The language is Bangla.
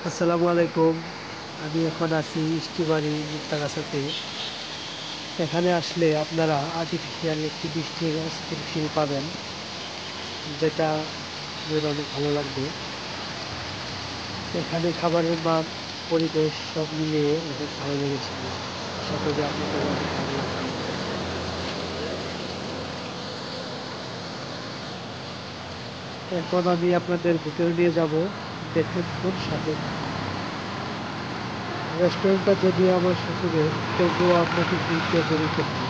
আসসালামু আলাইকুম। আমি এখন আছি ইষ্টিবাড়ি মুক্তাগাছাতে। এখানে আসলে আপনারা আর্টিফিশিয়াল একটি বৃষ্টির অস্থির ফিল পাবেন, যেটা আপনাদের অনেক ভালো লাগবে। এখানে খাবারের মান, পরিবেশ সব মিলিয়ে অনেক ভালো লেগেছে। আশা করি আপনাদেরও অনেক ভালো লাগবে। এখন আমি আপনাদের ভিতরে নিয়ে যাব, দেখতে থাকুন, সাথে থাকুন। রেস্টুরেন্টটা যদিও আমার শ্বশুরের, তবুও আপনাকে ঘুরতে বেরোতে হবে।